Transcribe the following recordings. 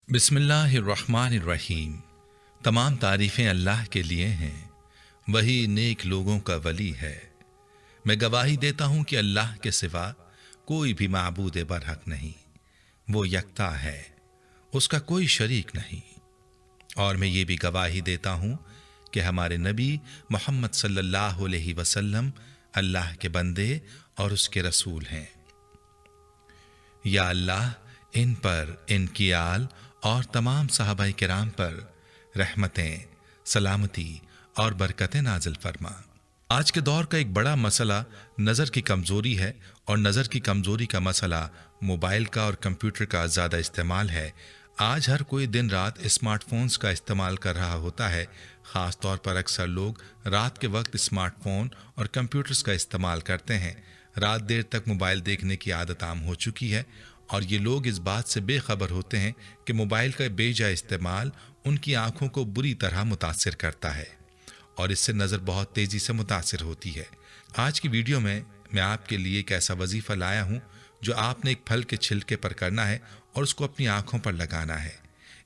बिस्मिल्लाहिर्रहमानिर्रहीम। तमाम तारीफ़ें अल्लाह के लिए हैं, वही नेक लोगों का वली है। मैं गवाही देता हूँ कि अल्लाह के सिवा कोई भी माबूद बरहक नहीं, वो यकता है, उसका कोई शरीक नहीं। और मैं ये भी गवाही देता हूँ कि हमारे नबी मोहम्मद सल्लल्लाहु अलैहि वसल्लम अल्लाह के बंदे और उसके रसूल हैं। या अल्लाह इन पर, इनकी आल और तमाम सहाबाए किराम पर रहमतें, सलामती और बरकतें नाजिल फरमा। आज के दौर का एक बड़ा मसला नज़र की कमज़ोरी है, और नज़र की कमज़ोरी का मसला मोबाइल का और कंप्यूटर का ज़्यादा इस्तेमाल है। आज हर कोई दिन रात स्मार्टफोन्स का इस्तेमाल कर रहा होता है। ख़ास तौर पर अक्सर लोग रात के वक्त स्मार्टफोन और कंप्यूटर्स का इस्तेमाल करते हैं। रात देर तक मोबाइल देखने की आदत आम हो चुकी है, और ये लोग इस बात से बेखबर होते हैं कि मोबाइल का बेजा इस्तेमाल उनकी आंखों को बुरी तरह मुतासिर करता है, और इससे नज़र बहुत तेज़ी से मुतासिर होती है। आज की वीडियो में मैं आपके लिए एक ऐसा वजीफ़ा लाया हूँ जो आपने एक फल के छिलके पर करना है और उसको अपनी आंखों पर लगाना है।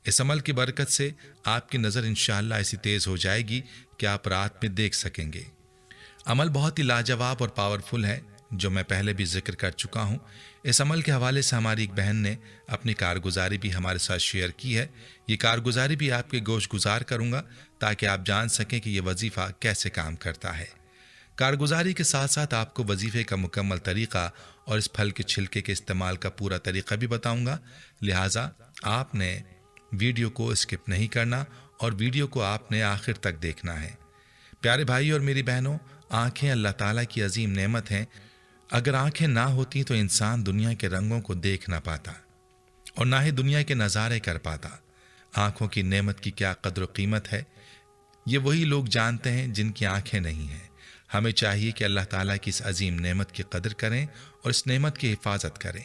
इस अमल की बरकत से आपकी नज़र इंशाअल्लाह ऐसी तेज़ हो जाएगी कि आप रात में देख सकेंगे। अमल बहुत ही लाजवाब और पावरफुल है, जो मैं पहले भी जिक्र कर चुका हूँ। इस अमल के हवाले से हमारी एक बहन ने अपनी कारगुजारी भी हमारे साथ शेयर की है। ये कारगुजारी भी आपके गोशगुजार करूँगा ताकि आप जान सकें कि यह वजीफ़ा कैसे काम करता है। कारगुजारी के साथ साथ आपको वजीफ़े का मुकम्मल तरीक़ा और इस फल के छिलके के इस्तेमाल का पूरा तरीक़ा भी बताऊँगा। लिहाजा आपने वीडियो को स्किप नहीं करना, और वीडियो को आपने आखिर तक देखना है। प्यारे भाई और मेरी बहनों, आँखें अल्लाह ताला की अजीम नेमत हैं। अगर आंखें ना होती तो इंसान दुनिया के रंगों को देख ना पाता और ना ही दुनिया के नज़ारे कर पाता। आंखों की नेमत की क्या कद्र कीमत है, ये वही लोग जानते हैं जिनकी आंखें नहीं हैं। हमें चाहिए कि अल्लाह ताला की इस अजीम नेमत की कदर करें और इस नेमत की हिफाजत करें,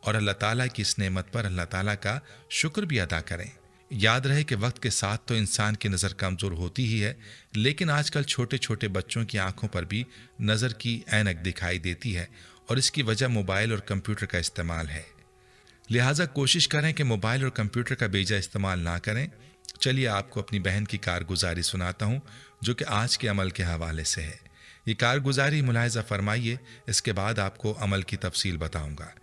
और अल्लाह ताला की इस नेमत पर अल्लाह ताला का शुक्र भी अदा करें। याद रहे कि वक्त के साथ तो इंसान की नज़र कमज़ोर होती ही है, लेकिन आजकल छोटे छोटे बच्चों की आंखों पर भी नज़र की ऐनक दिखाई देती है, और इसकी वजह मोबाइल और कंप्यूटर का इस्तेमाल है। लिहाजा कोशिश करें कि मोबाइल और कंप्यूटर का बेजा इस्तेमाल ना करें। चलिए आपको अपनी बहन की कारगुजारी सुनाता हूँ, जो कि आज के अमल के हवाले से है। ये कारगुजारी मुलाहिज़ा फरमाइए, इसके बाद आपको अमल की तफसील बताऊँगा।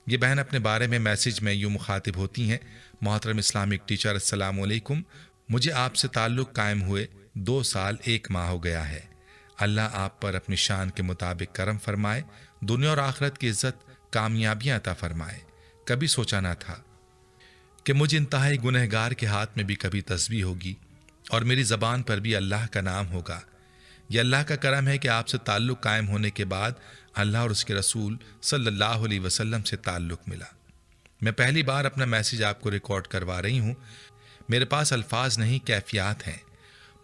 ये बहन अपने बारे में मैसेज में यूँ मुखातिब होती हैं: मोहतरम इस्लामिक टीचर, अस्सलाम वालेकुम। मुझे आपसे ताल्लुक़ कायम हुए 2 साल 1 माह हो गया है। अल्लाह आप पर अपनी शान के मुताबिक करम फरमाए, दुनिया और आखिरत की इज़्ज़त, कामयाबियाँ अता फरमाए। कभी सोचा ना था कि मुझे इंतहाई गुनहगार के हाथ में भी कभी तस्बीह होगी और मेरी ज़बान पर भी अल्लाह का नाम होगा। यह अल्लाह का करम है कि आपसे ताल्लुक़ कायम होने के बाद अल्लाह और उसके रसूल सल्लल्लाहु अलैहि वसल्लम से ताल्लुक़ मिला। मैं पहली बार अपना मैसेज आपको रिकॉर्ड करवा रही हूँ। मेरे पास अल्फाज नहीं, कैफियत हैं।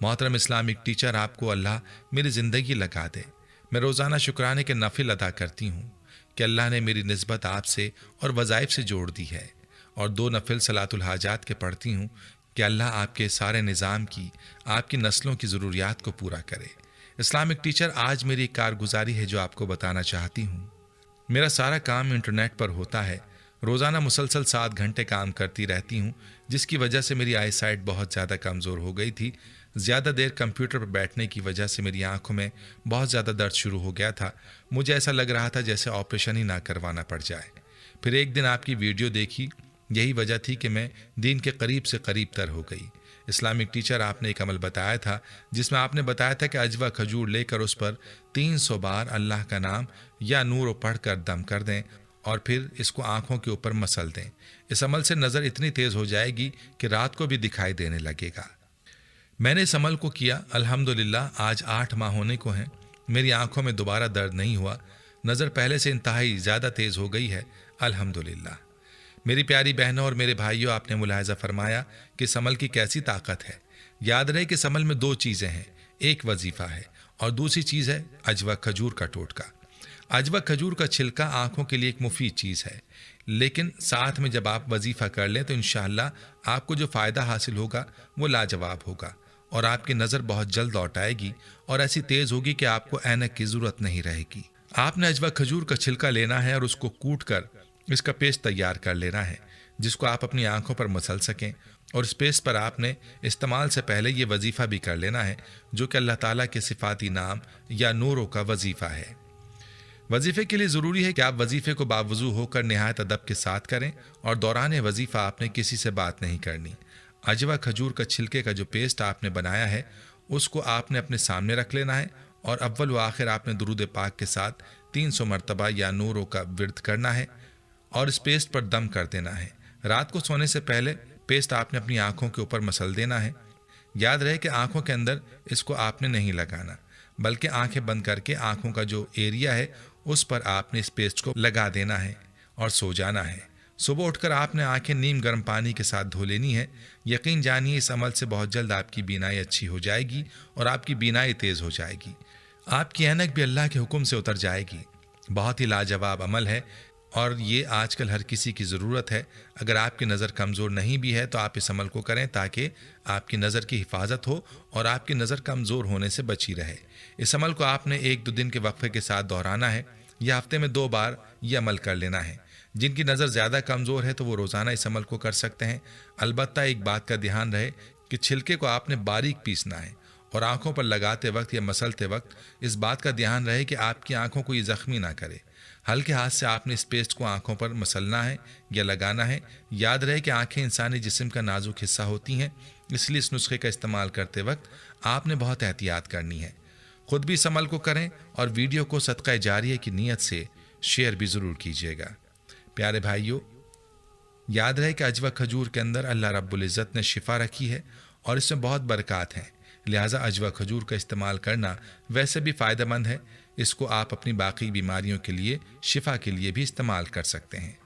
मोहतरम इस्लामिक टीचर, आपको अल्लाह मेरी ज़िंदगी लगा दे। मैं रोज़ाना शुक्राने के नफिल अदा करती हूँ कि अल्लाह ने मेरी निस्बत आपसे और वज़ाइफ से जोड़ दी है, और 2 नफिल सलातुल हाजात के पढ़ती हूँ कि अल्लाह आपके सारे निज़ाम की, आपकी नस्लों की ज़रूरियात को पूरा करे। इस्लामिक टीचर, आज मेरी एक कारगुजारी है जो आपको बताना चाहती हूँ। मेरा सारा काम इंटरनेट पर होता है। रोज़ाना मुसलसल 7 घंटे काम करती रहती हूँ, जिसकी वजह से मेरी आई साइट बहुत ज़्यादा कमज़ोर हो गई थी। ज़्यादा देर कंप्यूटर पर बैठने की वजह से मेरी आंखों में बहुत ज़्यादा दर्द शुरू हो गया था। मुझे ऐसा लग रहा था जैसे ऑपरेशन ही ना करवाना पड़ जाए। फिर एक दिन आपकी वीडियो देखी, यही वजह थी कि मैं दीन के करीब से करीब तर हो गई। इस्लामिक टीचर, आपने एक अमल बताया था जिसमें आपने बताया था कि अजवा खजूर लेकर उस पर 300 बार अल्लाह का नाम या नूर पढ़ कर दम कर दें, और फिर इसको आँखों के ऊपर मसल दें। इस अमल से नज़र इतनी तेज़ हो जाएगी कि रात को भी दिखाई देने लगेगा। मैंने इस अमल को किया, अल्हम्दुलिल्लाह आज 8 माह होने को हैं। मेरी आंखों में दोबारा दर्द नहीं हुआ। नज़र पहले से इंतहाई ज़्यादा तेज़ हो गई है, अल्हम्दुलिल्लाह। मेरी प्यारी बहनों और मेरे भाइयों, आपने मुलाहिज़ा फरमाया कि इस अमल की कैसी ताकत है। याद रहे कि इस अमल में 2 चीज़ें हैं, एक वजीफ़ा है और दूसरी चीज़ है अजवा खजूर का टोटका। अजवा खजूर का छिलका आँखों के लिए एक मुफीद चीज़ है, लेकिन साथ में जब आप वजीफ़ा कर लें तो इंशाअल्लाह आपको जो फ़ायदा हासिल होगा वो लाजवाब होगा, और आपकी नज़र बहुत जल्द लौट आएगी और ऐसी तेज़ होगी कि आपको ऐनक की ज़रूरत नहीं रहेगी। आपने अजवा खजूर का छिलका लेना है और उसको कूट कर इसका पेस्ट तैयार कर लेना है। जिसको आप अपनी आंखों पर मसल सकें, और इस पेस्ट पर आपने इस्तेमाल से पहले ये वजीफ़ा भी कर लेना है जो कि अल्लाह ताला के सिफाती नाम या नूरों का वजीफ़ा है। वजीफ़े के लिए ज़रूरी है कि आप वजीफ़े को बावजू होकर नहायत अदब के साथ करें, और दौरान वजीफ़ा आपने किसी से बात नहीं करनी। अजवा खजूर का छिलके का जो पेस्ट आपने बनाया है उसको आपने अपने सामने रख लेना है, और अव्वल व आखिर आपने दुरूद पाक के साथ 300 मरतबा या नूरों का विर्द करना है और इस पेस्ट पर दम कर देना है। रात को सोने से पहले पेस्ट आपने अपनी आंखों के ऊपर मसल देना है। याद रहे कि आंखों के अंदर इसको आपने नहीं लगाना, बल्कि आंखें बंद करके आंखों का जो एरिया है उस पर आपने इस पेस्ट को लगा देना है और सो जाना है। सुबह उठकर आपने आंखें नीम गर्म पानी के साथ धो लेनी है। यकीन जानिए इस अमल से बहुत जल्द आपकी बीनाई अच्छी हो जाएगी और आपकी बीनाई तेज़ हो जाएगी। आपकी ऐनक भी अल्लाह के हुक्म से उतर जाएगी। बहुत ही लाजवाब अमल है और ये आजकल हर किसी की ज़रूरत है। अगर आपकी नज़र कमज़ोर नहीं भी है तो आप इस अमल को करें ताकि आपकी नज़र की हिफाजत हो और आपकी नज़र कमज़ोर होने से बची रहे। इस अमल को आपने 1-2 दिन के वक्फे के साथ दोहराना है या हफ्ते में 2 बार ये अमल कर लेना है। जिनकी नज़र ज़्यादा कमज़ोर है तो वो रोज़ाना इस अमल को कर सकते हैं। अलबत्ता एक बात का ध्यान रहे कि छिलके को आपने बारीक पीसना है, और आंखों पर लगाते वक्त या मसलते वक्त इस बात का ध्यान रहे कि आपकी आंखों को ये ज़ख्मी ना करे। हल्के हाथ से आपने इस पेस्ट को आंखों पर मसलना है या लगाना है। याद रहे कि आंखें इंसानी जिस्म का नाजुक हिस्सा होती हैं, इसलिए इस नुस्खे का इस्तेमाल करते वक्त आपने बहुत एहतियात करनी है। खुद भी इस अमल को करें और वीडियो को सदका जारिया की नीयत से शेयर भी ज़रूर कीजिएगा। प्यारे भाइयों, याद रहे कि अजवा खजूर के अंदर अल्लाह रब्बुल इज़्ज़त ने शिफा रखी है और इसमें बहुत बरक़ात हैं। लिहाजा अजवा खजूर का इस्तेमाल करना वैसे भी फ़ायदेमंद है। इसको आप अपनी बाकी बीमारियों के लिए, शिफा के लिए भी इस्तेमाल कर सकते हैं।